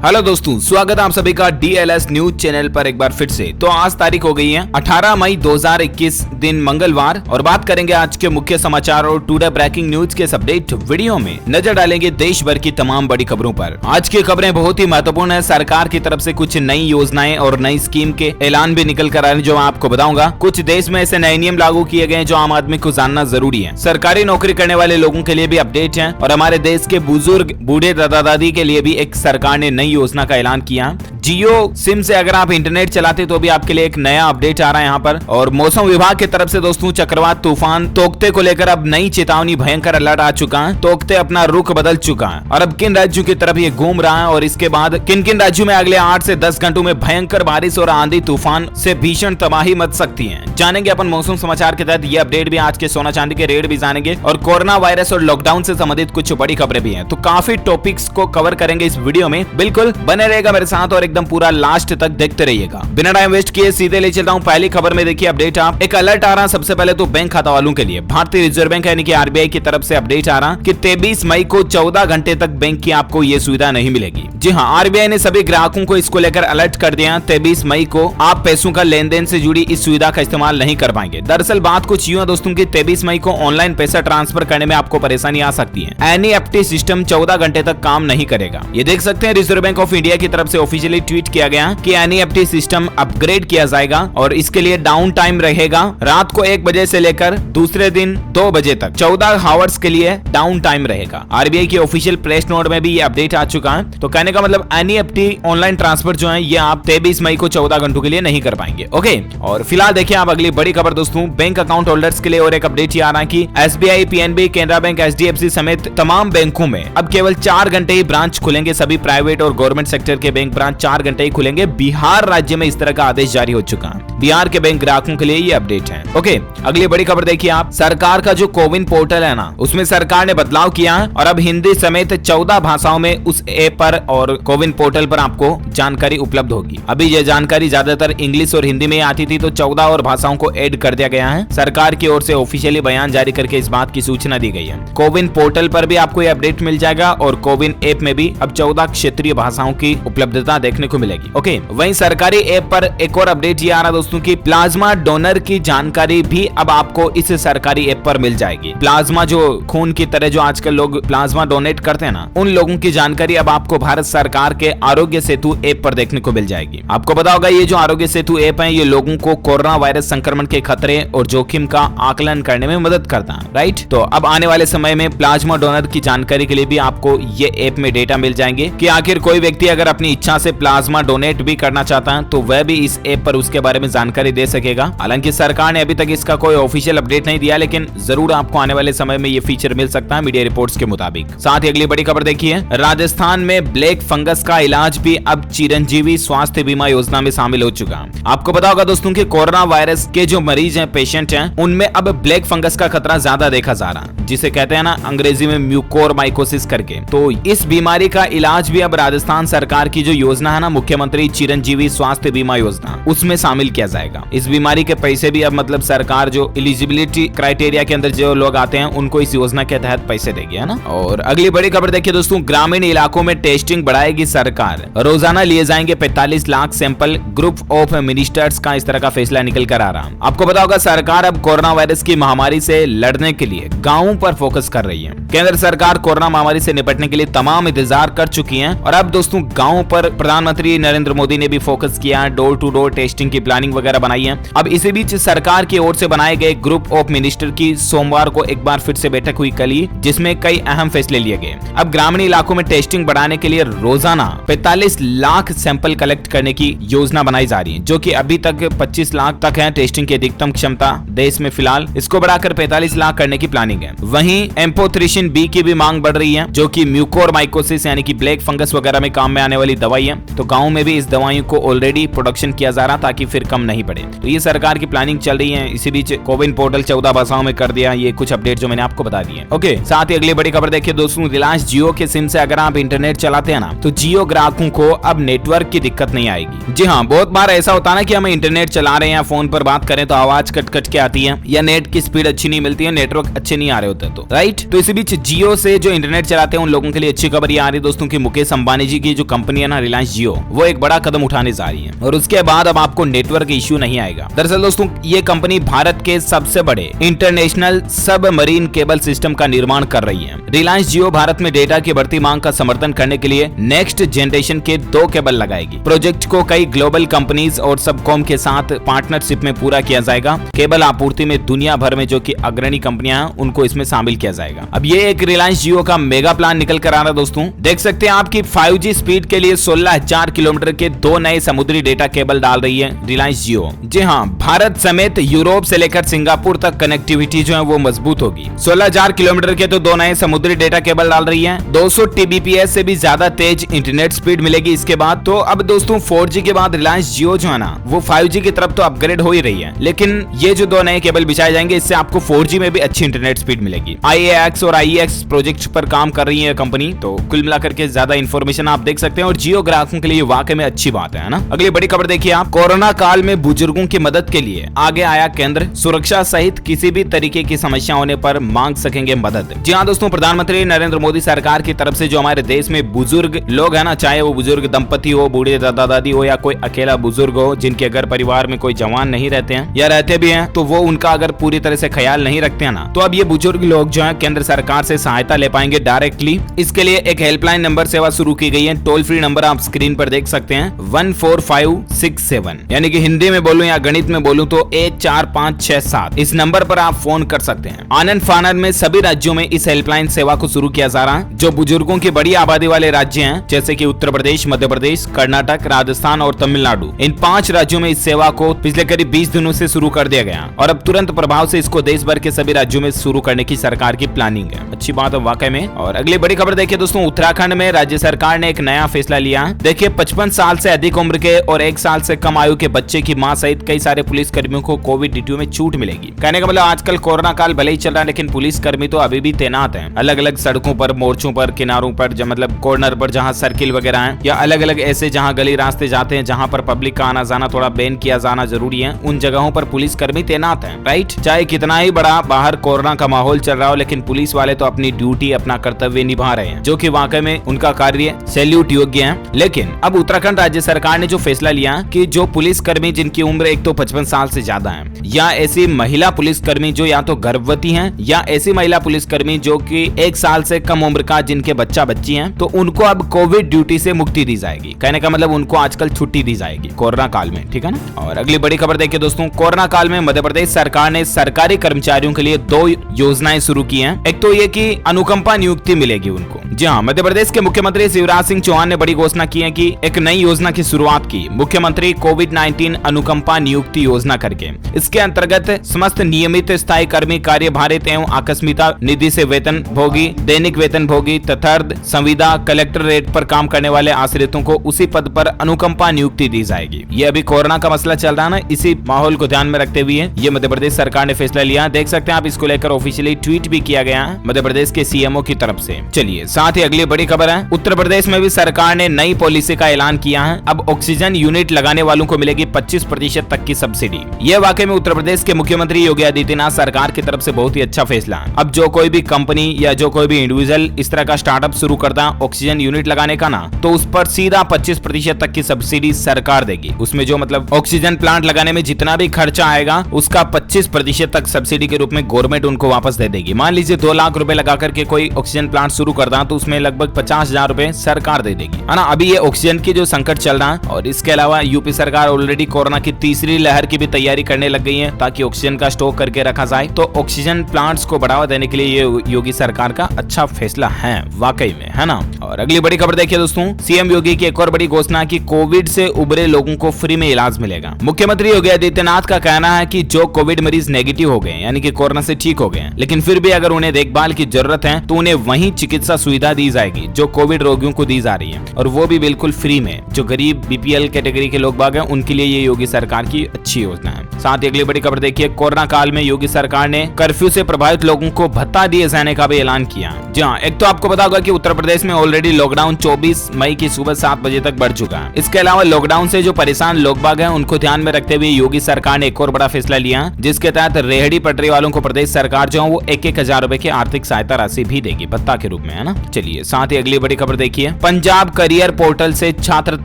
Hello दोस्तों, स्वागत है आप सभी का DLS न्यूज चैनल पर एक बार फिर से। तो आज तारीख हो गई है 18 मई 2021 दिन मंगलवार और बात करेंगे आज के मुख्य समाचार और टुडे ब्रेकिंग न्यूज के अपडेट वीडियो में नजर डालेंगे देश भर की तमाम बड़ी खबरों पर। आज की खबरें बहुत ही महत्वपूर्ण है। सरकार की तरफ से कुछ नई योजनाएं और नई स्कीम के ऐलान भी निकल कर आए हैं जो मैं आपको बताऊंगा। कुछ देश में ऐसे नए नियम लागू किए गए जो आम आदमी को जानना जरूरी है। सरकारी नौकरी करने वाले लोगों के लिए भी अपडेट है और हमारे देश के बुजुर्ग बूढ़े दादा दादी के लिए भी एक सरकार ने नई योजना का ऐलान किया। जियो सिम से अगर आप इंटरनेट चलाते तो भी आपके लिए एक नया अपडेट आ रहा है यहाँ पर। और मौसम विभाग की तरफ से दोस्तों चक्रवात तूफान तोकते को लेकर अब नई चेतावनी भयंकर अलर्ट आ चुका है। तोकते अपना रुख बदल चुका है और अब किन राज्यों की तरफ ये घूम रहा है और इसके बाद किन किन राज्यों में अगले 8 से 10 घंटों में भयंकर बारिश और आंधी तूफान से भीषण तबाही मच सकती है। जानेंगे अपन मौसम समाचार के तहत ये अपडेट भी। आज के सोना चांदी के रेट भी जानेंगे और कोरोना वायरस और लॉकडाउन से संबंधित कुछ बड़ी खबरें भी हैं। तो काफी टॉपिक्स को कवर करेंगे इस वीडियो में। बिल्कुल बने रहेगा मेरे साथ और एकदम पूरा लास्ट तक देखते रहिएगा। बिना टाइम वेस्ट किए सीधे ले चलता हूं पहली खबर में। देखिए अपडेट आप एक अलर्ट आ रहा। सबसे पहले तो बैंक खाता वालों के लिए भारतीय रिजर्व बैंक यानी कि RBI की तरफ से अपडेट आ रहा कि 23 मई को 14 घंटे तक बैंक की आपको ये सुविधा नहीं मिलेगी। जी हाँ, RBI ने सभी ग्राहकों को इसको लेकर अलर्ट कर दिया। 23 मई को आप पैसों का लेन देन से जुड़ी इस सुविधा का इस्तेमाल नहीं कर पाएंगे। दरअसल बात कुछ यूं है दोस्तों की 23 मई को ऑनलाइन पैसा ट्रांसफर करने में आपको परेशानी आ सकती है। NEFT सिस्टम 14 घंटे तक काम नहीं करेगा। ये देख सकते हैं रिजर्व बैंक ऑफ इंडिया की तरफ से ऑफिशियली ट्वीट किया गया कि NEFT सिस्टम अपग्रेड किया जाएगा और इसके लिए डाउन टाइम रहेगा। रात को 1 बजे से लेकर दूसरे दिन 2 बजे तक 14 आवर्स के लिए डाउन टाइम रहेगा। RBI की ऑफिशियल प्रेस नोट में भी ये अपडेट आ चुका है। तो कहने का मतलब NEFT ऑनलाइन ट्रांसफर जो है ये आप 23 मई को 14 घंटों के लिए नहीं कर पाएंगे। ओके, और फिलहाल देखिए आप अगली बड़ी खबर दोस्तों बैंक अकाउंट होल्डर्स के लिए और एक अपडेट ये आ रहा है कि SBI, PNB, Canara bank, HDFC समेत तमाम बैंकों में अब केवल 4 घंटे ही ब्रांच खुलेंगे। सभी प्राइवेट और गवर्नमेंट सेक्टर के बैंक ब्रांच 4 घंटे ही खुलेंगे। बिहार राज्य में इस तरह का आदेश जारी हो चुका है। बिहार के बैंक ग्राहकों के लिए ये अपडेट है। ओके, अगली बड़ी खबर देखिए आप। सरकार का जो कोविन पोर्टल है ना, उसमें सरकार ने बदलाव किया है और अब हिंदी समेत 14 भाषाओं में उस ऐप पर और कोविन पोर्टल पर आपको जानकारी उपलब्ध होगी। अभी ये जानकारी ज्यादातर इंग्लिश और हिंदी में आती थी, तो 14 और भाषाओं को ऐड कर दिया गया है। सरकार की ओर से ऑफिशियली बयान जारी करके इस बात की सूचना दी गई है। कोविन पोर्टल पर भी आपको ये अपडेट मिल जाएगा और कोविन ऐप में भी अब 14 क्षेत्रीय भाषाओं की उपलब्धता देखने को मिलेगी। ओके, वहीं सरकारी ऐप पर एक और अपडेट ये आ रहा दोस्तों की प्लाज्मा डोनर की जानकारी भी अब आपको इस सरकारी ऐप पर मिल जाएगी। प्लाज्मा जो खून की तरह जो आजकल लोग प्लाज्मा डोनेट करते हैं ना, उन लोगों की जानकारी अब आपको भारत सरकार के आरोग्य सेतु ऐप पर देखने को मिल जाएगी। आपको पता होगा ये जो आरोग्य सेतु ऐप है ये लोगों को कोरोना वायरस संक्रमण के खतरे और जोखिम का आकलन करने में मदद करता है, राइट। तो अब आने वाले समय में प्लाज्मा डोनर की जानकारी के लिए भी आपको ये ऐप में डेटा मिल जाएंगे कि आखिर कोई व्यक्ति अगर अपनी इच्छा से प्लाज्मा डोनेट भी करना चाहता है तो वह भी इस ऐप पर उसके बारे में जानकारी दे सकेगा। हालांकि सरकार ने अभी तक इसका कोई ऑफिशियल अपडेट नहीं दिया, लेकिन जरूर आपको आने वाले समय में ये फीचर मिल सकता है मीडिया रिपोर्ट्स के मुताबिक। साथ ही अगली बड़ी खबर देखिए, राजस्थान में ब्लैक फंगस का इलाज भी अब चिरंजीवी स्वास्थ्य बीमा योजना में शामिल हो चुका है। आपको पता होगा दोस्तों कि कोरोना वायरस के जो मरीज हैं, पेशेंट हैं, उनमें अब ब्लैक फंगस का खतरा ज्यादा देखा जा रहा है, जिसे कहते हैं ना अंग्रेजी में म्यूकोरमाइकोसिस करके। तो इस बीमारी का इलाज भी अब राजस्थान सरकार की जो योजना है ना, मुख्यमंत्री चिरंजीवी स्वास्थ्य बीमा योजना, उसमें शामिल किया जाएगा। इस बीमारी के पैसे भी अब मतलब सरकार जो एलिजिबिलिटी क्राइटेरिया के अंदर जो लोग आते हैं उनको इस योजना के तहत पैसे देगी, है ना। और अगली बड़ी खबर देखिए दोस्तों, ग्रामीण इलाकों में टेस्टिंग बढ़ाएगी सरकार। रोजाना लिए जाएंगे 45 lakh sample. Group of ministers का इस तरह का फैसला निकल कर आ रहा है। आपको पता होगा सरकार अब कोरोना वायरस की महामारी से लड़ने के लिए गाँवों पर फोकस कर रही है। केंद्र सरकार कोरोना महामारी से निपटने के लिए तमाम इंतजार कर चुकी है और अब दोस्तों गाँवों पर प्रधानमंत्री नरेंद्र मोदी ने भी फोकस किया है। डोर टू डोर टेस्टिंग की प्लानिंग वगैरह बनाई है। अब इसी बीच सरकार की ओर से बनाए गए ग्रुप ऑफ मिनिस्टर की सोमवार को एक बार फिर से बैठक हुई कल ही, जिसमें कई अहम फैसले लिए गए। अब ग्रामीण इलाकों में टेस्टिंग बढ़ाने के लिए रोजाना 45 लाख सैंपल कलेक्ट करने की योजना बनाई जा रही है, जो कि अभी तक 25 लाख तक है टेस्टिंग की अधिकतम क्षमता देश में। फिलहाल इसको बढ़ाकर 45 लाख करने की प्लानिंग है। वहीं एम्फोथ्रिसिन B की भी मांग बढ़ रही है, जो कि म्यूकोरमाइकोसिस यानी कि ब्लैक फंगस वगैरह में काम में आने वाली दवाई है। तो गाँव में भी इस दवाइयों को ऑलरेडी प्रोडक्शन किया जा रहा ताकि फिर कम नहीं पड़े। तो ये सरकार की प्लानिंग चल रही है। इसी बीच कोविन पोर्टल 14 भाषाओं में कर दिया। ये कुछ अपडेट जो मैंने आपको बता दिए। ओके, साथ ही अगली बड़ी खबर देखिए दोस्तों, रिलायंस जियो के सिम से अगर आप इंटरनेट चलाते हैं ना, तो जियो ग्राहकों को अब नेटवर्क की दिक्कत नहीं आएगी। जी हाँ, बहुत बार ऐसा होता है ना कि हम इंटरनेट चला रहे हैं या फोन पर बात करें तो आवाज कट कट के आती है या नेट की स्पीड अच्छी नहीं मिलती है, नेटवर्क अच्छे नहीं आ रहे होते तो राइट। तो इसी बीच जियो से जो इंटरनेट चलाते हैं उन लोगों के लिए अच्छी खबर ये आ रही है दोस्तों की मुकेश अंबानी जी की जो कंपनी है ना रिलायंस जियो, वो एक बड़ा कदम उठाने जा रही है और उसके बाद अब आपको नेटवर्क इश्यू नहीं आएगा। दरअसल दोस्तों ये कंपनी भारत के सबसे बड़े इंटरनेशनल सबमरीन केबल सिस्टम का निर्माण कर रही है। रिलायंस जियो भारत में डेटा की बढ़ती मांग का समर्थन करने के लिए नेक्स्ट जनरेशन के 2 केबल लगाएगी। प्रोजेक्ट को कई ग्लोबल कंपनीज और सबकॉम के साथ पार्टनरशिप में पूरा किया जाएगा। केबल आपूर्ति में दुनिया भर में जो कि अग्रणी कंपनियां हैं उनको इसमें शामिल किया जाएगा। अब ये एक रिलायंस जियो का मेगा प्लान निकल कर आ रहा है दोस्तों। देख सकते हैं आपकी 5G स्पीड के लिए 16,000 किलोमीटर के 2 नए समुद्री डेटा केबल डाल रही है रिलायंस जियो। जी हाँ, भारत समेत यूरोप से लेकर सिंगापुर तक कनेक्टिविटी जो है वो मजबूत होगी। 16,000 किलोमीटर के तो 2 नए समुद्री डेटा केबल डाल रही है। 200 Tbps से भी ज्यादा तेज इंटरनेट स्पीड मिलेगी इसके बाद। तो अब दोस्तों 4G के बाद रिलायंस जियो जो है ना वो 5G की तरफ तो अपग्रेड हो ही रही है, लेकिन ये जो 2 नए केबल बिछाए जाएंगे इससे आपको 4G में भी अच्छी इंटरनेट स्पीड मिलेगी। IAX और IEX प्रोजेक्ट पर काम कर रही है कंपनी। तो कुल मिलाकर के ज्यादा इन्फॉर्मेशन आप देख सकते हैं और जियो ग्राहकों के लिए वाकई में अच्छी बात है ना। अगली बड़ी खबर देखिए आप, कोरोना काल में बुजुर्गों की मदद के लिए आगे आया केंद्र। सुरक्षा सहित किसी भी तरीके की समस्या होने पर मांग सकेंगे मदद। जी हाँ दोस्तों, प्रधानमंत्री नरेंद्र मोदी सरकार की तरफ से जो हमारे देश में बुजुर्ग लोग है ना, चाहे वो बुजुर्ग दंपति हो, बूढ़े दादा दादी हो या कोई अकेला बुजुर्ग हो जिनके अगर परिवार में कोई जवान नहीं रहते हैं या रहते भी हैं तो वो उनका अगर पूरी तरह से ख्याल नहीं रखते हैं ना, तो अब ये बुजुर्ग लोग जो है केंद्र सरकार से सहायता ले पाएंगे डायरेक्टली। इसके लिए एक हेल्पलाइन नंबर सेवा शुरू की गई है। टोल फ्री नंबर आप स्क्रीन पर देख सकते हैं 14567, यानी कि हिंदी में बोलूं या गणित में बोलूं तो 14567। इस नंबर पर आप फोन कर सकते हैं। आनंद फानंद में सभी राज्यों में इस हेल्पलाइन सेवा को शुरू किया जा रहा है। जो बुजुर्गों की बड़ी आबादी वाले राज्य हैं जैसे कि उत्तर प्रदेश, मध्य प्रदेश, कर्नाटक, राजस्थान और तमिलनाडु, इन 5 राज्यों में इस सेवा को पिछले करीब 20 दिनों से शुरू कर दिया गया और अब तुरंत प्रभाव से इसको देश भर के सभी राज्यों में शुरू करने की सरकार की प्लानिंग है। अच्छी बात है वाकई में। और अगली बड़ी खबर देखिए दोस्तों, उत्तराखंड में राज्य सरकार ने एक नया फैसला लिया। देखिए 55 साल से अधिक उम्र के और 1 साल से कम आयु के बच्चे की मां सहित कई सारे पुलिस कर्मियों को कोविड ड्यूटी में छूट मिलेगी। कहने का मतलब आजकल कोरोना काल भले ही चल रहा है लेकिन पुलिस कर्मी तो अभी भी तैनात हैं। अलग अलग सड़कों पर, मोर्चों पर, किनारों पर, मतलब कॉर्नर पर जहां सर्किल वगैरह है या अलग अलग ऐसे जहां गली रास्ते जाते हैं जहां पर पब्लिक का आना जाना थोड़ा बैन किया जाना जरूरी है, उन जगहों पर पुलिस कर्मी तैनात हैं। राइट, चाहे कितना ही बड़ा बाहर कोरोना का माहौल चल रहा हो लेकिन पुलिस वाले तो अपनी ड्यूटी, अपना कर्तव्य निभा रहे हैं, जो कि वाकई में उनका कार्य सैल्यूट योग्य है। लेकिन अब उत्तराखंड राज्य सरकार ने जो फैसला लिया कि जो पुलिस कर्मी जिनकी उम्र एक तो 55 साल से ज्यादा है या ऐसी महिला पुलिस कर्मी जो या तो गर्भवती हैं या ऐसी महिला पुलिस कर्मी जो कि 1 साल से कम उम्र का जिनके बच्चा बच्ची हैं, तो उनको अब कोविड ड्यूटी से मुक्ति दी जाएगी। कहने का मतलब उनको आजकल छुट्टी दी जाएगी कोरोना काल में, ठीक है ना। और अगली बड़ी खबर देखिए दोस्तों, कोरोना काल में मध्य प्रदेश सरकार ने सरकारी कर्मचारियों के लिए 2 योजनाएं शुरू की हैं। एक तो ये कि अनुकंपा नियुक्ति मिलेगी उनको। जी हाँ, मध्य प्रदेश के मुख्यमंत्री शिवराज सिंह चौहान ने बड़ी घोषणा की है कि एक नई योजना की शुरुआत की, मुख्यमंत्री कोविड-19 अनुकंपा नियुक्ति योजना करके। इसके अंतर्गत समस्त नियमित स्थायी कर्मी, कार्यभारित एवं आकस्मिकता निधि से वेतन भोगी, दैनिक वेतन भोगी, तथर्द, संविदा, कलेक्टर रेट पर काम करने वाले आश्रितों को उसी पद पर अनुकंपा नियुक्ति दी जाएगी। ये अभी कोरोना का मसला चल रहा है ना, इसी माहौल को ध्यान में रखते हुए ये मध्य प्रदेश सरकार ने फैसला लिया। देख सकते हैं आप, इसको लेकर ऑफिशियली ट्वीट भी किया गया है मध्य प्रदेश के सीएमओ की तरफ से। चलिए साथ ही अगली बड़ी खबर है, उत्तर प्रदेश में भी सरकार ने नई पॉलिसी का ऐलान किया है। अब ऑक्सीजन यूनिट लगाने वालों को मिलेगी 25% तक की सब्सिडी। ये वाकई में उत्तर प्रदेश के मुख्यमंत्री योगी आदित्यनाथ सरकार की तरफ से बहुत ही अच्छा फैसला है। अब जो कोई भी कंपनी या जो कोई भी इंडिविजुअल इस तरह का स्टार्टअप शुरू करता है ऑक्सीजन यूनिट लगाने का ना, तो उस पर सीधा 25% तक की सब्सिडी सरकार देगी। उसमें जो मतलब ऑक्सीजन प्लांट लगाने में जितना भी खर्चा आएगा उसका 25% तक सब्सिडी के रूप में गवर्नमेंट उनको वापस दे देगी। मान लीजिए 2 लाख रुपए लगा करके कोई ऑक्सीजन प्लांट शुरू करता है तो उसमें लगभग 50,000 रुपए सरकार दे देगी, है ना। अभी ये ऑक्सीजन की जो संकट चल रहा है और इसके अलावा यूपी सरकार ऑलरेडी कोरोना की तीसरी लहर की भी तैयारी करने लग गई है ताकि ऑक्सीजन का स्टॉक करके रखा जाए। तो ऑक्सीजन प्लांट्स को बढ़ावा देने के लिए ये योगी सरकार का अच्छा फैसला है वाकई में, है ना। और अगली बड़ी खबर देखिए दोस्तों, सीएम योगी की एक और बड़ी घोषणा की कोविड से उबरे लोगों को फ्री में इलाज मिलेगा। मुख्यमंत्री योगी आदित्यनाथ का कहना है कि जो कोविड मरीज नेगेटिव हो गए यानी कि कोरोना से ठीक हो गए लेकिन फिर भी अगर उन्हें देखभाल की जरूरत है तो उन्हें वहीं चिकित्सा सुविधा सुविधा दी जाएगी जो कोविड रोगियों को दी जा रही है, और वो भी बिल्कुल फ्री में। जो गरीब बीपीएल कैटेगरी के लोग बाग हैं उनके लिए ये योगी सरकार की अच्छी योजना है। साथ ही अगली बड़ी खबर देखिए, कोरोना काल में योगी सरकार ने कर्फ्यू से प्रभावित लोगों को भत्ता दिए जाने का भी ऐलान किया। जी हाँ, एक तो आपको पता होगा कि उत्तर प्रदेश में ऑलरेडी लॉकडाउन 24 मई की सुबह 7 बजे तक बढ़ चुका है। इसके अलावा लॉकडाउन से जो परेशान लोग बाग हैं उनको ध्यान में रखते हुए योगी सरकार ने एक और बड़ा फैसला लिया, जिसके तहत रेहड़ी पटरी वालों को प्रदेश सरकार जो है वो 1-1 हजार रुपए की आर्थिक सहायता राशि भी देगी भत्ता के रूप में, है ना। चलिए साथ ही अगली बड़ी खबर देखिए, पंजाब करियर पोर्टल से छात्र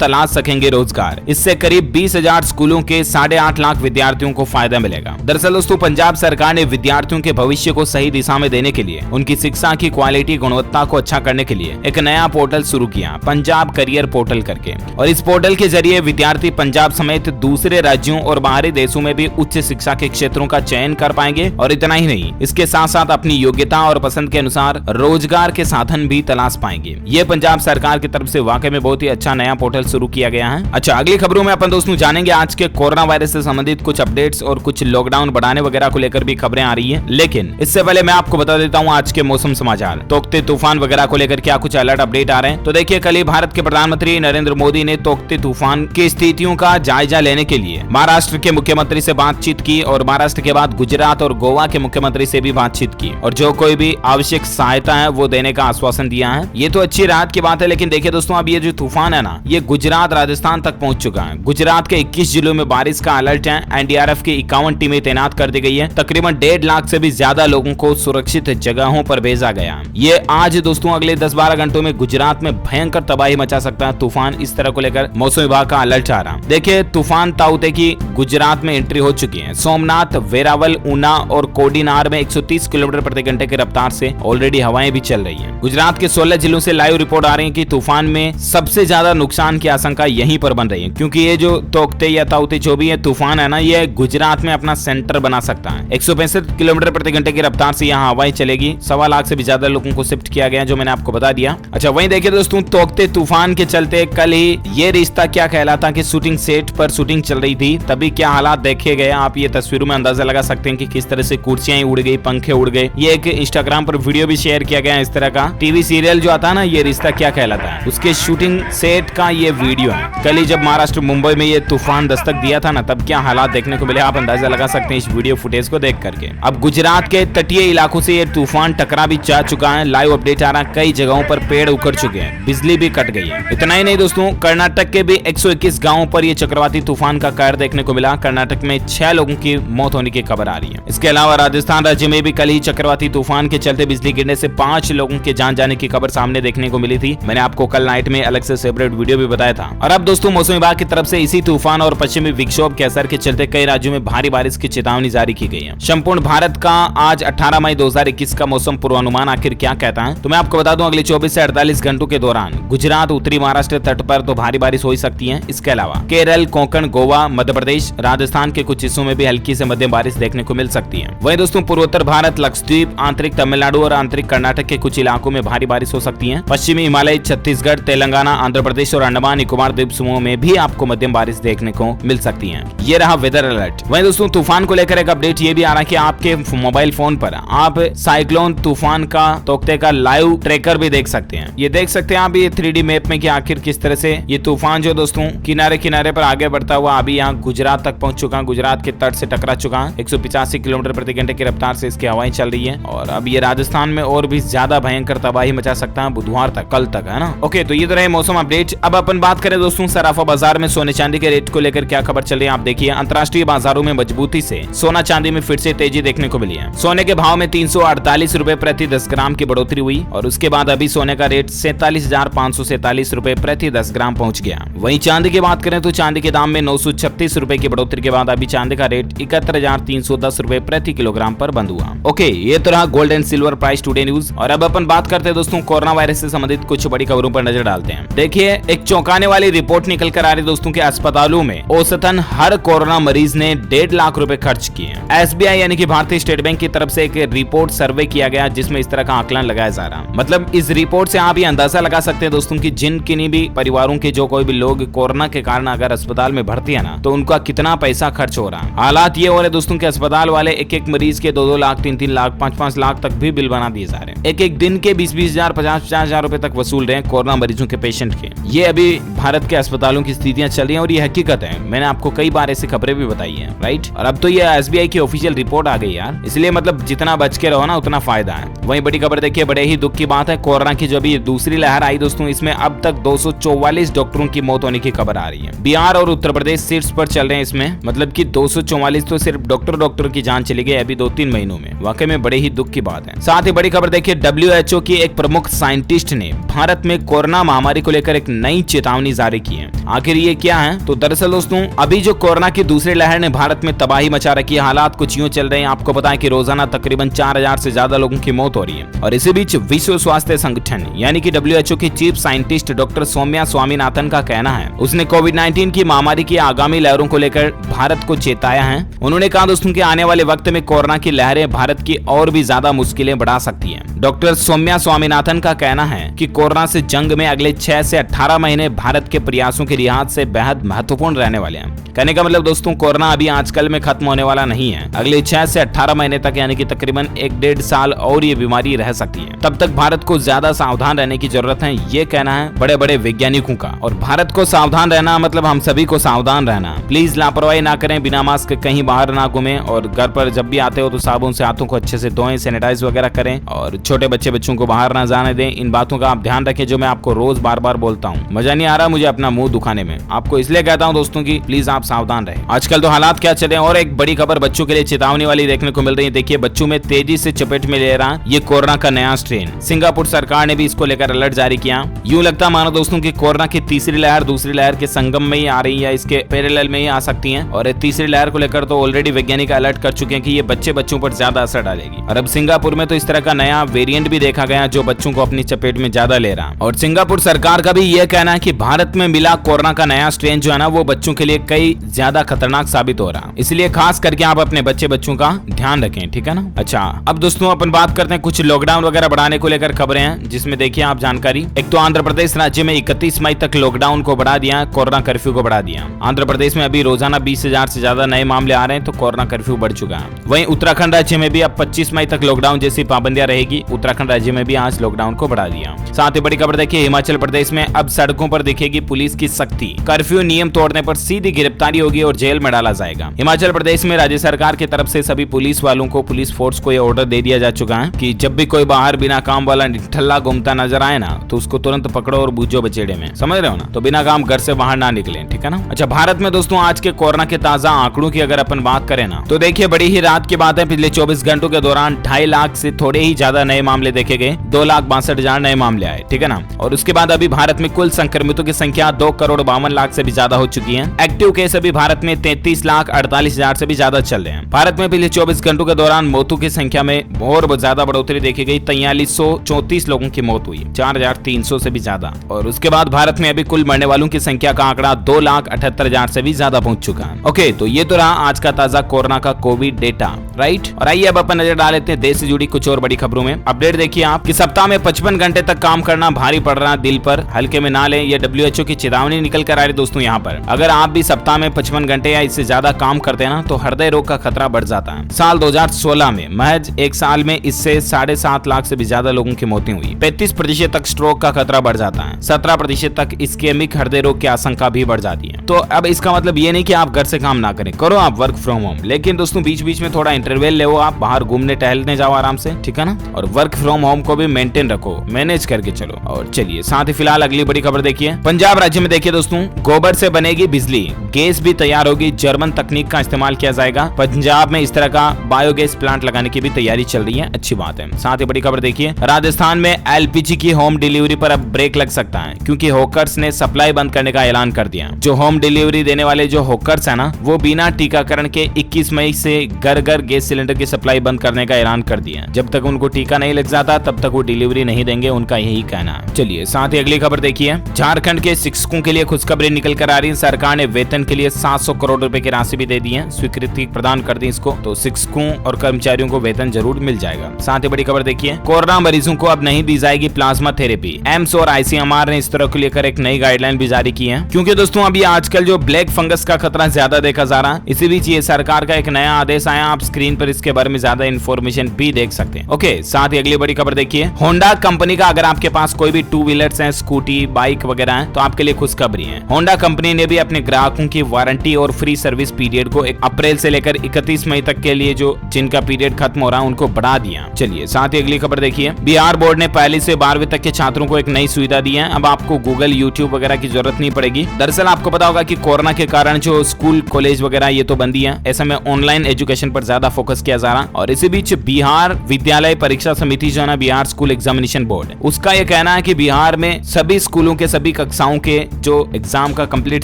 तलाश सकेंगे रोजगार। इससे करीब 20,000 स्कूलों के 8.5 लाख विद्यार्थियों को फायदा मिलेगा। दरअसल दोस्तों, पंजाब सरकार ने विद्यार्थियों के भविष्य को सही दिशा में देने के लिए, उनकी शिक्षा की क्वालिटी गुणवत्ता को अच्छा करने के लिए एक नया पोर्टल शुरू किया, पंजाब करियर पोर्टल करके। और इस पोर्टल के जरिए विद्यार्थी पंजाब समेत दूसरे राज्यों और बाहरी देशों में भी उच्च शिक्षा के क्षेत्रों का चयन कर पाएंगे। और इतना ही नहीं, इसके साथ साथ अपनी योग्यता और पसंद के अनुसार रोजगार के साधन भी तलाश पाएंगे। ये पंजाब सरकार की तरफ से वाकई में बहुत ही अच्छा नया पोर्टल शुरू किया गया है। अच्छा, अगली खबरों में अपन दोस्तों जानेंगे आज के कोरोना वायरस से संबंधित कुछ अपडेट्स और कुछ लॉकडाउन बढ़ाने वगैरह को लेकर भी खबरें आ रही है। लेकिन इससे पहले मैं आपको बता देता हूँ आज के मौसम समाचार, तोकते तूफान वगैरह को लेकर क्या कुछ अलर्ट अपडेट आ रहे हैं। तो देखिए, कल ही भारत के प्रधानमंत्री नरेंद्र मोदी ने तोकते तूफान की स्थितियों का जायजा लेने के लिए महाराष्ट्र के मुख्यमंत्री से बातचीत की, और महाराष्ट्र के बाद गुजरात और गोवा के मुख्यमंत्री से भी बातचीत की, और जो कोई भी आवश्यक सहायता है वो देने का आश्वासन दिया है। ये तो अच्छी राहत की बात है, लेकिन देखिए दोस्तों, अब ये जो तूफान है ना, ये गुजरात राजस्थान तक पहुंच चुका है। गुजरात के 21 जिलों में बारिश का अलर्ट है। एनडीआरएफ की 51 टीमें तैनात कर दी गई है। तकरीबन 1.5 लाख से भी ज्यादा लोगों को सुरक्षित जगहों पर भेजा गया। ये आज दोस्तों अगले 10-12 घंटों में गुजरात में भयंकर तबाही मचा सकता है तूफान। इस तरह को लेकर मौसम विभाग का अलर्ट आ रहा। देखिए, तूफान ताउते की गुजरात में एंट्री हो चुकी है। सोमनाथ, वेरावल, ऊना और कोडीनार में 130 किलोमीटर प्रति घंटे की रफ्तार से ऑलरेडी हवाएं भी चल रही हैं। गुजरात के 16 जिलों से लाइव रिपोर्ट आ रही है कि तूफान में सबसे ज्यादा नुकसान की आशंका यहीं पर बन रही है, क्योंकि ये जो तोकते या ताउते जो भी है तूफान है ना, ये गुजरात में अपना सेंटर बना सकता है। 165 किलोमीटर प्रति घंटे की रफ्तार से यहाँ हवाएं चलेगी। 1.25 लाख से भी ज्यादा लोगों को शिफ्ट किया गया, जो मैंने आपको बता दिया। अच्छा, वहीं देखिए दोस्तों, तोकते तूफान के चलते कल ही ये रिश्ता क्या कहलाता कि शूटिंग सेट पर शूटिंग चल रही थी, तभी क्या हालात देखे गए। आप ये तस्वीरों में अंदाजा लगा सकते हैं कि किस तरह से कुर्सियां उड़ गई, पंखे उड़ गए। ये एक इंस्टाग्राम पर वीडियो भी शेयर किया गया है। इस तरह का टीवी सीरियल जो आता है ना, ये रिश्ता क्या कहलाता है, उसके शूटिंग सेट का ये वीडियो है। कल ही जब महाराष्ट्र मुंबई में ये तूफान दस्तक दिया था ना, तब क्या हालात देखने को मिले, आप अंदाजा लगा सकते हैं इस वीडियो फुटेज को देख करके। अब गुजरात के तटीय इलाकों से ये तूफान टकरा भी जा चुका है। लाइव अपडेट आ रहा है, कई जगहों पर पेड़ उखड़ चुके हैं, बिजली भी कट गई है। इतना ही नहीं दोस्तों, कर्नाटक के भी 121 गाँवों पर ये चक्रवाती तूफान का कहर देखने को मिला। कर्नाटक में 6 लोगों की मौत होने की खबर आ रही है। इसके अलावा राजस्थान राज्य में भी कल ही चक्रवाती तूफान के चलते बिजली गिरने से 5 लोगों के जान जाने की खबर सामने देखने को मिली थी। मैंने आपको कल नाइट में अलग से सेपरेट वीडियो भी बताया था। और अब दोस्तों, मौसम विभाग की तरफ से इसी तूफान और पश्चिमी विक्षोभ के असर के चलते कई राज्यों में भारी बारिश की चेतावनी जारी की गई है। संपूर्ण भारत का आज 18 मई 2021 का मौसम पूर्वानुमान आखिर क्या कहता है, तो मैं आपको बता दूं, अगले 24 से 48 घंटों के दौरान गुजरात, उत्तरी महाराष्ट्र तट पर तो भारी बारिश हो ही सकती है। इसके अलावा केरल, कोंकण, गोवा, मध्य प्रदेश, राजस्थान के कुछ हिस्सों में भी हल्की से मध्यम बारिश देखने को मिल सकती है। वहीं दोस्तों, पूर्वोत्तर भारत, लक्षद्वीप, आंतरिक तमिलनाडु और आंतरिक कर्नाटक के कुछ इलाकों में भारी बारिश हो सकती है। पश्चिमी हिमालय, छत्तीसगढ़, तेलंगाना, आंध्र प्रदेश और अंडमान निकोबार द्वीप समूह में भी आपको मध्यम बारिश देखने को मिल सकती है। ये रहा वेदर अलर्ट। वहीं दोस्तों, तूफान को लेकर एक अपडेट ये भी आ रहा है कि आपके मोबाइल फोन पर आप साइक्लोन तूफान का तोकते का लाइव ट्रैकर भी देख सकते हैं। ये देख सकते हैं आप ये 3D मैप में कि आखिर किस तरह से ये तूफान जो दोस्तों किनारे किनारे पर आगे बढ़ता हुआ अभी यहाँ गुजरात तक पहुंच चुका है, गुजरात के तट से टकरा चुका है। 185 किलोमीटर प्रति घंटे की रफ्तार से इसकी हवाएं चल रही है, और अब ये राजस्थान में और भी ज्यादा भयंकर तबाही मचा सकता है बुधवार तक, कल तक, है ना। ओके, तो ये तो रहे मौसम अपडेट। अब अपन बात करें दोस्तों, सराफा बाजार में सोने चांदी के रेट को लेकर क्या खबर चल रही है, आप देखिए। अंतर्राष्ट्रीय बाजारों में मजबूती से सोना चांदी में फिर से तेजी देखने को मिली है। सोने के भाव में 348 रुपए प्रति 10 ग्राम की बढ़ोतरी हुई, और उसके बाद अभी सोने का रेट 47,547 रुपए प्रति 10 ग्राम पहुंच गया। वहीं चांदी की बात करें तो चांदी के दाम में 936 रुपए की बढ़ोतरी के बाद अभी चांदी का रेट 71,310 रुपए प्रति किलोग्राम पर बंद हुआ। ओके, ये तो रहा gold and silver price today news. और अब अपन बात करते हैं दोस्तों, कोरोना वायरस से संबंधित कुछ बड़ी खबरों पर नजर डालते हैं। देखिए, एक चौंकाने वाली रिपोर्ट निकल कर आ रही दोस्तों के अस्पतालों में औसतन हर कोरोना मरीज मरीज ने 1.5 लाख रुपए खर्च किए। SBI यानी कि भारतीय स्टेट बैंक की तरफ से एक रिपोर्ट सर्वे किया गया जिसमें इस तरह का आकलन लगाया जा रहा है। मतलब इस रिपोर्ट से आप ये अंदाजा लगा सकते हैं दोस्तों कि जिन किन्हीं भी परिवारों के जो कोई भी लोग कोरोना के कारण अगर अस्पताल में भर्ती है ना, तो उनका कितना पैसा खर्च हो रहा है। हालात ये हो रहे दोस्तों के अस्पताल वाले एक मरीज के 2-2 लाख, 3-3 लाख, 5-5 लाख तक भी बिल बना दिए जा रहे हैं। एक दिन के 20-20 हजार, 50-50 हजार रुपए तक वसूल रहे हैं कोरोना मरीजों के पेशेंट के। ये अभी भारत के अस्पतालों की स्थितियां चल रही हैं और ये हकीकत है। मैंने आपको कई बार ऐसी खबरें भी बताई है, राइट। और अब तो ये SBI की ऑफिशियल रिपोर्ट आ गई यार, इसलिए मतलब जितना बच के रहो ना उतना फायदा है। वहीं बड़ी खबर देखिए, बड़े ही दुख की बात है, कोरोना की जो अभी दूसरी लहर आई दोस्तों, इसमें अब तक 244 डॉक्टरों की मौत होने की खबर आ रही है। बिहार और उत्तर प्रदेश शीर्ष पर चल रहे हैं इसमें, मतलब कि 244 तो सिर्फ डॉक्टर की जान चली गई अभी 2-3 महीनों में। वाकई में बड़े ही दुख की बात है। साथ ही बड़ी खबर देखिए, WHO की एक प्रमुख साइंटिस्ट ने भारत में कोरोना महामारी को लेकर एक नई चेतावनी जारी की है। आखिर ये क्या है? तो दरअसल दोस्तों, अभी जो कोरोना की दूसरी लहर ने भारत में तबाही मचा रखी है, हालात कुछ यूं चल रहे हैं। आपको पता है कि रोजाना तकरीबन 4000 से ज्यादा लोगों की मौत हो रही है। और इसी बीच विश्व स्वास्थ्य संगठन यानी कि WHO की chief scientist doctor Soumya Swaminathan का कहना है, उसने कोविड-19 की महामारी की आगामी लहरों को लेकर भारत को चेताया है। उन्होंने कहा दोस्तों कि आने वाले वक्त में कोरोना की लहरें भारत की और भी ज्यादा मुश्किलें बढ़ा सकती हैं। डॉक्टर सौम्या स्वामीनाथन का कहना है कि कोरोना से जंग में अगले 6 से 18 महीने भारत के प्रयासों के लिहाज से बेहद महत्वपूर्ण रहने वाले हैं। कहने का मतलब दोस्तों, कोरोना अभी आजकल में खत्म होने वाला नहीं है। अगले 6 से 18 महीने तक यानी कि तकरीबन 1-1.5 साल और ये बीमारी रह सकती है। तब तक भारत को ज्यादा सावधान रहने की जरूरत है, ये कहना है बड़े बड़े वैज्ञानिकों का। और भारत को सावधान रहना मतलब हम सभी को सावधान रहना। प्लीज लापरवाही ना करें, बिना मास्क कहीं बाहर ना घूमें, और घर पर जब भी आते हो तो साबुन से हाथों को अच्छे से धोएं, सैनिटाइज वगैरह करें, और छोटे बच्चों को बाहर ना जाने दें। इन बातों का आप ध्यान रखें जो मैं आपको रोज बार बार बोलता हूँ। मजा नहीं आ रहा मुझे अपना मुंह दुखाने में, आपको इसलिए कहता हूँ दोस्तों की प्लीज आप सावधान रहें। आजकल तो हालात क्या चले। और एक बड़ी खबर बच्चों के लिए चेतावनी वाली देखने को मिल रही है। देखिए, बच्चों में तेजी से चपेट में ले रहा ये कोरोना का नया स्ट्रेन। सिंगापुर सरकार ने भी इसको लेकर अलर्ट जारी किया। यूं लगता मानो दोस्तों की कोरोना की तीसरी लहर दूसरी लहर के संगम में ही आ रही है, इसके पैरेलल में ही आ सकती है। और तीसरी लहर को लेकर तो ऑलरेडी वैज्ञानिक अलर्ट कर चुके हैं कि ये बच्चों पर ज्यादा असर डालेगी। और अब सिंगापुर में तो इस तरह का नया वेरिएंट भी देखा गया जो बच्चों को अपनी चपेट में ज्यादा ले रहा। और सिंगापुर सरकार का भी यह कहना है कि भारत में मिला कोरोना का नया स्ट्रेन जो है ना, वो बच्चों के लिए कई ज्यादा खतरनाक साबित हो रहा। इसलिए खास करके आप अपने बच्चों का ध्यान रखें, ठीक है ना। अच्छा, अब दोस्तों अपन बात करते हैं कुछ लॉकडाउन वगैरह बढ़ाने को लेकर खबरें हैं, जिसमें देखिए आप जानकारी। एक तो आंध्र प्रदेश राज्य में 31 मई तक लॉकडाउन को बढ़ा दिया, कोरोना कर्फ्यू को बढ़ा दिया। आंध्र प्रदेश में अभी रोजाना 20,000 से ज्यादा नए मामले आ रहे हैं, तो कोरोना कर्फ्यू बढ़ चुका है। वहीं उत्तराखंड राज्य में भी अब 25 मई तक लॉकडाउन जैसी पाबंदियां रहेगी। उत्तराखंड राज्य में भी आज लॉकडाउन को बढ़ा दिया। साथ ही बड़ी खबर देखिए, हिमाचल प्रदेश में अब सड़कों पर दिखेगी पुलिस की सख्ती। कर्फ्यू नियम तोड़ने पर सीधी गिरफ्तारी होगी और जेल में डाला जाएगा। हिमाचल प्रदेश में राज्य सरकार की तरफ से सभी पुलिस वालों को, पुलिस फोर्स को यह ऑर्डर दे दिया जा चुका है कि जब भी कोई बाहर बिना काम वाला ठल्ला घूमता नजर आए ना, तो उसको तुरंत पकड़ो और बूझो बचेड़े में, समझ रहे हो ना। तो बिना काम घर से बाहर ना निकले, ठीक है ना। अच्छा, भारत में दोस्तों आज के कोरोना के ताजा आंकड़ों की अगर अपन बात करें ना, तो देखिए बड़ी ही रात की बात है, पिछले 24 घंटों के दौरान 2.5 लाख से थोड़े ही ज्यादा नए मामले देखे गए। 2,62,000 नए मामले आए, ठीक है ना। और उसके बाद अभी भारत में कुल संक्रमितों की संख्या 2,52,00,000 से भी ज्यादा हो चुकी है। एक्टिव केस अभी भारत में 33,48,000 से भी ज्यादा चल रहे हैं। भारत में पिछले 24 घंटों के दौरान मौतों की संख्या में और ज्यादा बढ़ोतरी देखी गई। 4334 लोगों की मौत हुई, 4,300 से भी ज्यादा। और उसके बाद भारत में अभी कुल मरने वालों की संख्या का आंकड़ा 2,78,000 से भी ज्यादा पहुंच चुका है। ओके, तो ये तो रहा आज का ताजा कोरोना का कोविड डेटा, राइट। और आइए अब अपन नजर डाल लेते हैं देश से जुड़ी कुछ और बड़ी खबरों में। अपडेट देखिए आप कि सप्ताह में 55 घंटे तक काम करना भारी पड़ रहा है, दिल पर हल्के में ना लें। ये WHO की चेतावनी निकल कर आ रही दोस्तों यहाँ पर। अगर आप भी सप्ताह में 55 घंटे या इससे ज्यादा काम करते हैं ना, तो हृदय रोग का खतरा बढ़ जाता है। साल 2016 में महज एक साल में इससे 7.5 लाख से भी ज्यादा लोगों की मौतें हुई। 35% तक स्ट्रोक का खतरा बढ़ जाता है। 17% तक इस्केमिक हृदय रोग की आशंका भी बढ़ जाती है। तो अब इसका मतलब ये नहीं कि आप घर से काम ना करें, करो आप वर्क फ्रॉम होम, लेकिन दोस्तों बीच बीच में थोड़ा इंटरवल ले, आप बाहर घूमने टहलने जाओ आराम से, ठीक है ना। और वर्क फ्रॉम होम को भी मेंटेन रखो, मैनेज करके चलो। और चलिए साथ ही फिलहाल अगली बड़ी खबर देखिए। पंजाब राज्य में देखिए दोस्तों, गोबर से बनेगी बिजली, गैस भी तैयार होगी, जर्मन तकनीक का इस्तेमाल किया जाएगा। पंजाब में इस तरह का बायोगैस प्लांट लगाने की भी तैयारी चल रही है, अच्छी बात है। साथ ही बड़ी खबर देखिए, राजस्थान में LPG की होम डिलीवरी पर अब ब्रेक लग सकता है, क्योंकि हॉकर्स ने सप्लाई बंद करने का ऐलान कर दिया। जो होम डिलीवरी देने वाले जो हॉकर्स है ना, वो बिना टीकाकरण के 21 मई से घर घर गैस सिलेंडर की सप्लाई बंद करने का ऐलान कर दिया। जब तक उनको टीका नहीं लग जाता तब तक वो डिलीवरी नहीं देंगे, उनका यही कहना है। चलिए साथ ही अगली खबर देखिए, झारखंड के शिक्षकों के लिए खुशखबरी निकल कर आ रही है। सरकार ने वेतन के लिए 700 करोड़ रुपए की राशि भी दे दी है, स्वीकृति प्रदान कर दी इसको। तो शिक्षकों और कर्मचारियों को वेतन जरूर मिल जाएगा। साथ ही बड़ी खबर देखिए, कोरोना मरीजों को अब नहीं दी जाएगी प्लाज्मा थेरेपी। एम्स और आईसीएमआर ने इस तरह को लेकर एक नई गाइडलाइन भी जारी की है, क्योंकि दोस्तों अभी आजकल जो ब्लैक फंगस का खतरा ज्यादा देखा जा रहा है। इसी बीच ये सरकार का एक नया आदेश आया, आप स्क्रीन पर इसके बारे में ज्यादा इन्फॉर्मेशन भी देख सकते हैं। ओके, साथ ही अगली बड़ी खबर देखिए, होंडा कंपनी का अगर आपके पास कोई भी टू व्हीलर्स हैं, स्कूटी, बाइक वगैरह हैं, तो आपके लिए खुशखबरी है। होंडा कंपनी ने भी अपने ग्राहकों की वारंटी और फ्री सर्विस पीरियड को 1 अप्रैल से लेकर 31 मई तक के लिए जो जिनका पीरियड खत्म हो रहा है उनको बढ़ा दिया। चलिए साथ ही अगली खबर देखिए, बिहार बोर्ड ने पहली से 12वीं तक के छात्रों को एक नई सुविधा दी है। अब आपको गूगल, यूट्यूब वगैरह की जरूरत नहीं पड़ेगी। दरअसल आपको पता होगा कि कोरोना के कारण जो स्कूल, कॉलेज वगैरह ये तो बंदी है, ऐसे में ऑनलाइन एजुकेशन पर ज्यादा फोकस किया जा रहा है। और इसी बीच बिहार विद्यालय परीक्षा समिति जो है ना, बिहार स्कूल एग्जामिनेशन बोर्ड, उसका यह कहना है कि बिहार में सभी स्कूलों के सभी कक्षाओं के जो एग्जाम का कंप्लीट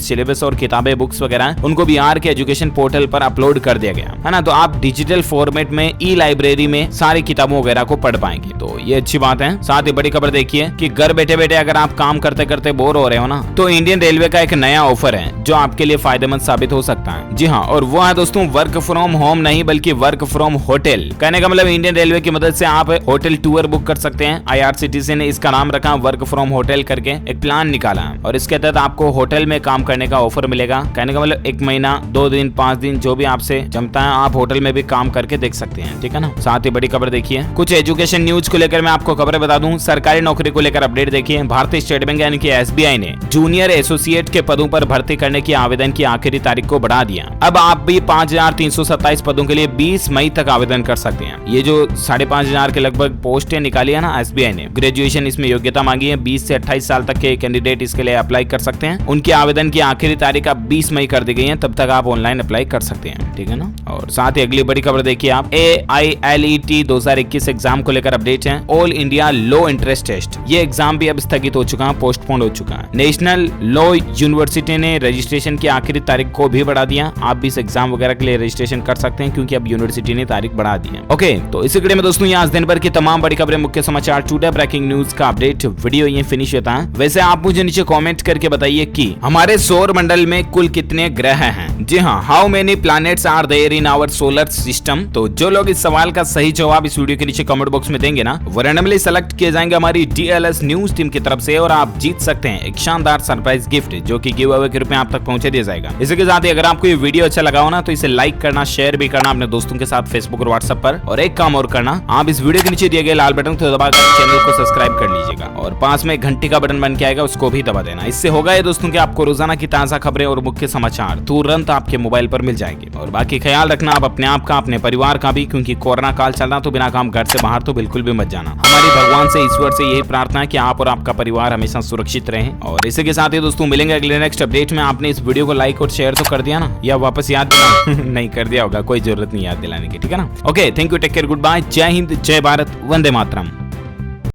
सिलेबस और किताबें, बुक्स वगैरह उनको बिहार के एजुकेशन पोर्टल पर अपलोड कर दिया गया है ना। तो आप डिजिटल फॉर्मेट में ई लाइब्रेरी में सारी किताबों वगैरह को पढ़ पाएंगे, तो ये अच्छी बात है। साथ ही बड़ी खबर देखिए कि घर बैठे बैठे अगर आप काम करते करते बोर हो रहे हो ना, तो इंडियन रेलवे का एक नया ऑफर है जो आपके लिए फायदेमंद साबित हो सकता है। जी हाँ, और वो है दोस्तों वर्क फ्रॉम होम नहीं बल्कि वर्क फ्रॉम होटल। कहने का मतलब इंडियन रेलवे की मदद से आप होटल टूर बुक कर सकते हैं। IRCTC ने इसका नाम रखा वर्क फ्रॉम होटल करके एक प्लान निकाला है, और इसके तहत आपको होटल में काम करने का ऑफर मिलेगा। कहने का मतलब 1 महीना, 2 दिन, 5 दिन जो भी आपसे जमता है, आप होटल में भी काम करके देख सकते हैं, ठीक है ना। साथ ही बड़ी खबर देखिए, कुछ एजुकेशन न्यूज को लेकर मैं आपको खबरें बता दूं। सरकारी नौकरी को लेकर अपडेट देखिए, भारतीय स्टेट बैंक यानी कि SBI ने जूनियर एसोसिएट के पदों पर भर्ती करने की आवेदन की आखिरी तारीख को बढ़ा दिया। अब आप भी 5327 पदों के लिए 20 मई तक आवेदन कर सकते हैं। ये जो 5,500 के लगभग पोस्टें निकाली है ना SBI ने, ग्रेजुएशन इसमें योग्यता मांगी है। 20 से 28 साल तक के कैंडिडेट इसके लिए अप्लाई कर सकते हैं। उनके आवेदन की आखिरी तारीख अब 20 मई कर दी गई है, तब तक आप ऑनलाइन अप्लाई कर सकते हैं, ठीक है ना। और साथ ही अगली बड़ी खबर देखिए आप, AILET 2021 एग्जाम को लेकर अपडेट है। All India law entrance test, ये एग्जाम भी अब स्थगित हो चुका है, पोस्टपोन हो चुका है। नेशनल लॉ यूनिवर्सिटी ने रजिस्ट्रेशन की आखिरी तारीख को भी बढ़ा दिया। आप भी इस एग्जाम वगैरह के लिए रजिस्ट्रेशन कर सकते हैं, क्योंकि अब यूनिवर्सिटी ने तारीख बढ़ा दी है। ओके, तो इसी कड़ी में दोस्तों ये आज दिन भर की तमाम बड़ी खबरें, मुख्य समाचार, टुडे ब्रेकिंग न्यूज का अपडेट वीडियो ये फिनिश होता है। वैसे आप मुझे नीचे कमेंट करके बताइए कि हमारे सौर मंडल में कुल कितने ग्रह हैं। जी हाँ, how many planets are there in our solar system. तो जो लोग इस सवाल का सही जवाब इस वीडियो के नीचे कमेंट बॉक्स में देंगे ना, वो रैंडमली सेलेक्ट किए जाएंगे हमारी DLS न्यूज टीम की तरफ से, और आप जीत सकते हैं एक शानदार सरप्राइज गिफ्ट, जो कि गिव अवे के रूप में आप तक पहुंचा दिया जाएगा। इसी के साथ ही अगर आपको ये वीडियो अच्छा लगा हो ना, तो इसे लाइक करना, शेयर भी करना अपने दोस्तों के साथ फेसबुक और व्हाट्सएप पर। और एक काम और करना, आप इस वीडियो के नीचे दिए गए लाल बटन को दबाकर चैनल को सब्सक्राइब कर लीजिएगा, और पास में घंटी का बटन बन के आएगा, उसको भी दबा देना। इससे होगा ये दोस्तों कि आपको रोजाना की ताजा खबरें और मुख्य समाचार तुरंत आपके मोबाइल पर मिल जाएंगे। और बाकी ख्याल रखना आप अपने आप का, अपने परिवार का भी, क्योंकि कोरोना काल चल रहा, तो बिना काम घर से बाहर तो बिल्कुल भी मत जाना। हमारी भगवान से, ईश्वर से यही प्रार्थना है कि आप और आपका परिवार हमेशा सुरक्षित रहें। और इसी के साथ ही दोस्तों मिलेंगे अगले नेक्स्ट अपडेट में। आपने इस वीडियो को लाइक और शेयर तो कर दिया ना, या वापस याद दिला नहीं कर दिया होगा, कोई जरूरत नहीं याद दिलाने की, ठीक है ना। Okay, thank you, take care, goodbye, जय हिंद, जय भारत, वंदे मातरम।